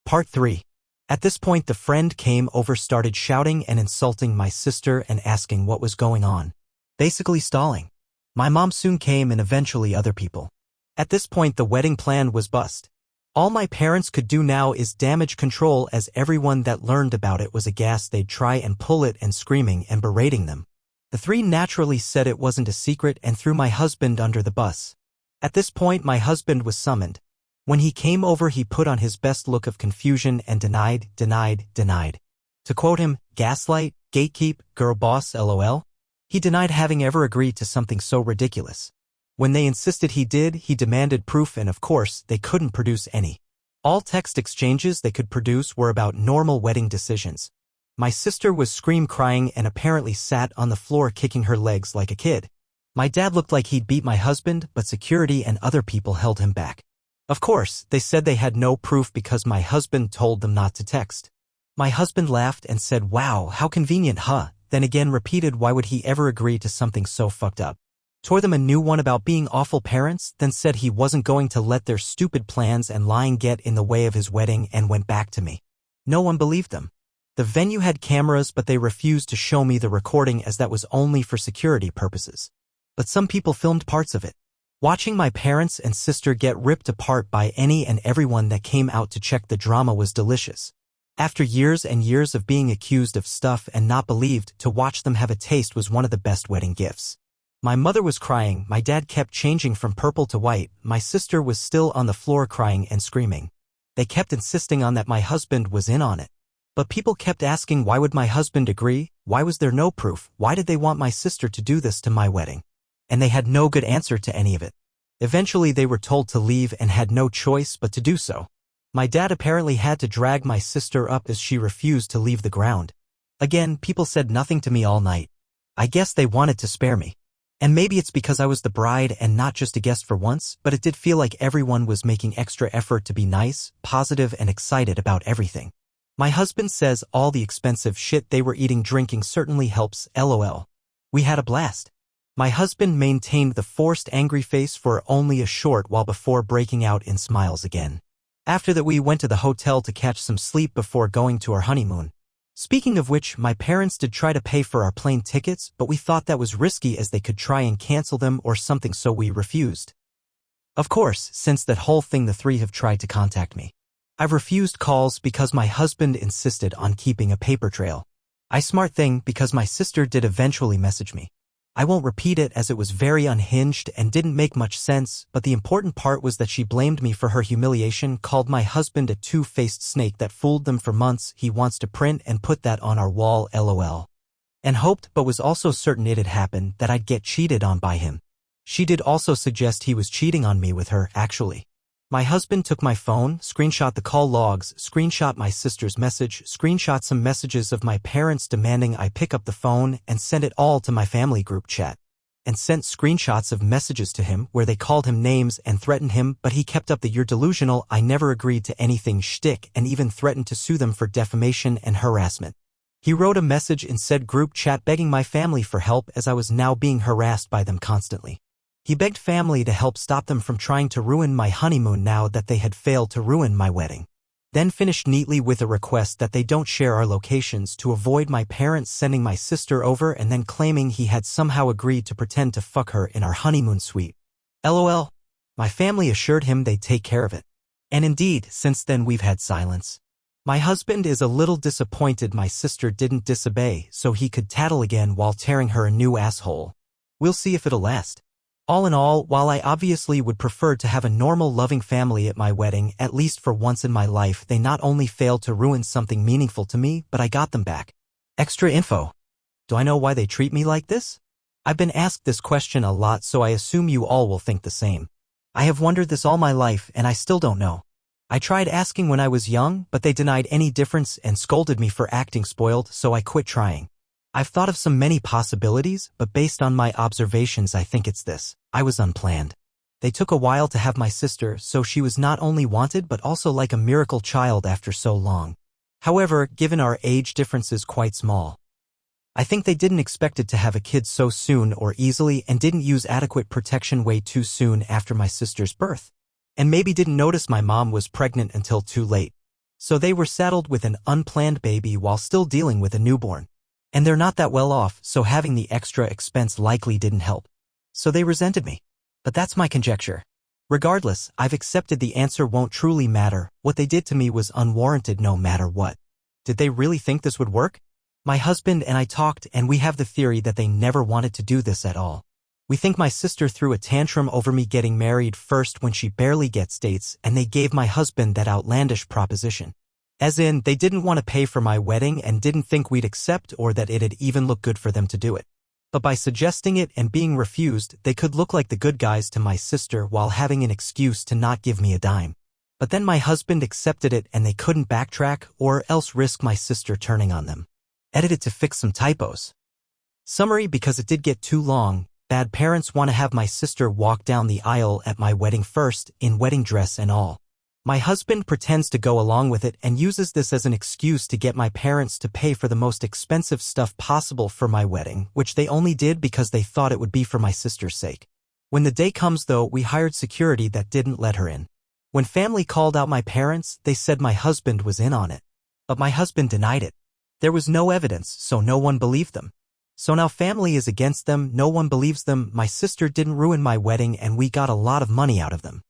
Part 3. At this point the friend came over, started shouting and insulting my sister and asking what was going on. Basically stalling. My mom soon came and eventually other people. At this point the wedding plan was bust. All my parents could do now is damage control, as everyone that learned about it was aghast. They'd try and pull it and screaming and berating them. The three naturally said it wasn't a secret and threw my husband under the bus. At this point my husband was summoned. When he came over he put on his best look of confusion and denied. To quote him, gaslight, gatekeep, girl boss, lol. He denied having ever agreed to something so ridiculous. When they insisted he did, he demanded proof, and of course, they couldn't produce any. All text exchanges they could produce were about normal wedding decisions. My sister was crying and apparently sat on the floor kicking her legs like a kid. My dad looked like he'd beat my husband, but security and other people held him back. Of course, they said they had no proof because my husband told them not to text. My husband laughed and said, "Wow, how convenient, huh?" Then again repeated, why would he ever agree to something so fucked up? Tore them a new one about being awful parents, then said he wasn't going to let their stupid plans and lying get in the way of his wedding, and went back to me. No one believed them. The venue had cameras, but they refused to show me the recording as that was only for security purposes. But some people filmed parts of it. Watching my parents and sister get ripped apart by any and everyone that came out to check the drama was delicious. After years and years of being accused of stuff and not believed, to watch them have a taste was one of the best wedding gifts. My mother was crying, my dad kept changing from purple to white, my sister was still on the floor crying and screaming. They kept insisting on that my husband was in on it. But people kept asking, why would my husband agree? Why was there no proof? Why did they want my sister to do this to my wedding? And they had no good answer to any of it. Eventually they were told to leave and had no choice but to do so. My dad apparently had to drag my sister up as she refused to leave the ground. Again, people said nothing to me all night. I guess they wanted to spare me. And maybe it's because I was the bride and not just a guest for once, but it did feel like everyone was making extra effort to be nice, positive, and excited about everything. My husband says all the expensive shit they were eating, drinking certainly helps, lol. We had a blast. My husband maintained the forced angry face for only a short while before breaking out in smiles again. After that we went to the hotel to catch some sleep before going to our honeymoon. Speaking of which, my parents did try to pay for our plane tickets, but we thought that was risky as they could try and cancel them or something, so we refused. Of course, since that whole thing the three have tried to contact me. I've refused calls because my husband insisted on keeping a paper trail. Smart thing, because my sister did eventually message me. I won't repeat it as it was very unhinged and didn't make much sense, but the important part was that she blamed me for her humiliation, called my husband a two-faced snake that fooled them for months. He wants to print and put that on our wall, lol. And hoped, but was also certain it'd happen, that I'd get cheated on by him. She did also suggest he was cheating on me with her, actually. My husband took my phone, screenshot the call logs, screenshot my sister's message, screenshot some messages of my parents demanding I pick up the phone, and sent it all to my family group chat. And sent screenshots of messages to him where they called him names and threatened him, but he kept up the "you're delusional, I never agreed to anything" shtick and even threatened to sue them for defamation and harassment. He wrote a message in said group chat begging my family for help as I was now being harassed by them constantly. He begged family to help stop them from trying to ruin my honeymoon now that they had failed to ruin my wedding. Then finished neatly with a request that they don't share our locations to avoid my parents sending my sister over, and then claiming he had somehow agreed to pretend to fuck her in our honeymoon suite. LOL. My family assured him they'd take care of it. And indeed, since then we've had silence. My husband is a little disappointed my sister didn't disobey so he could tattle again while tearing her a new asshole. We'll see if it'll last. All in all, while I obviously would prefer to have a normal loving family at my wedding, at least for once in my life, they not only failed to ruin something meaningful to me, but I got them back. Extra info. Do I know why they treat me like this? I've been asked this question a lot, so I assume you all will think the same. I have wondered this all my life and I still don't know. I tried asking when I was young, but they denied any difference and scolded me for acting spoiled, so I quit trying. I've thought of many possibilities, but based on my observations I think it's this. I was unplanned. They took a while to have my sister, so she was not only wanted but also like a miracle child after so long. However, given our age differences quite small, I think they didn't expect it to have a kid so soon or easily, and didn't use adequate protection way too soon after my sister's birth. And maybe didn't notice my mom was pregnant until too late. So they were saddled with an unplanned baby while still dealing with a newborn. And they're not that well off, so having the extra expense likely didn't help. So they resented me. But that's my conjecture. Regardless, I've accepted the answer won't truly matter. What they did to me was unwarranted no matter what. Did they really think this would work? My husband and I talked, and we have the theory that they never wanted to do this at all. We think my sister threw a tantrum over me getting married first when she barely gets dates, and they gave my husband that outlandish proposition. As in, they didn't want to pay for my wedding and didn't think we'd accept or that it'd even look good for them to do it. But by suggesting it and being refused, they could look like the good guys to my sister while having an excuse to not give me a dime. But then my husband accepted it and they couldn't backtrack or else risk my sister turning on them. Edited to fix some typos. Summary: because it did get too long, bad parents want to have my sister walk down the aisle at my wedding first, in wedding dress and all. My husband pretends to go along with it and uses this as an excuse to get my parents to pay for the most expensive stuff possible for my wedding, which they only did because they thought it would be for my sister's sake. When the day comes though, we hired security that didn't let her in. When family called out my parents, they said my husband was in on it. But my husband denied it. There was no evidence, so no one believed them. So now family is against them, no one believes them, my sister didn't ruin my wedding and we got a lot of money out of them.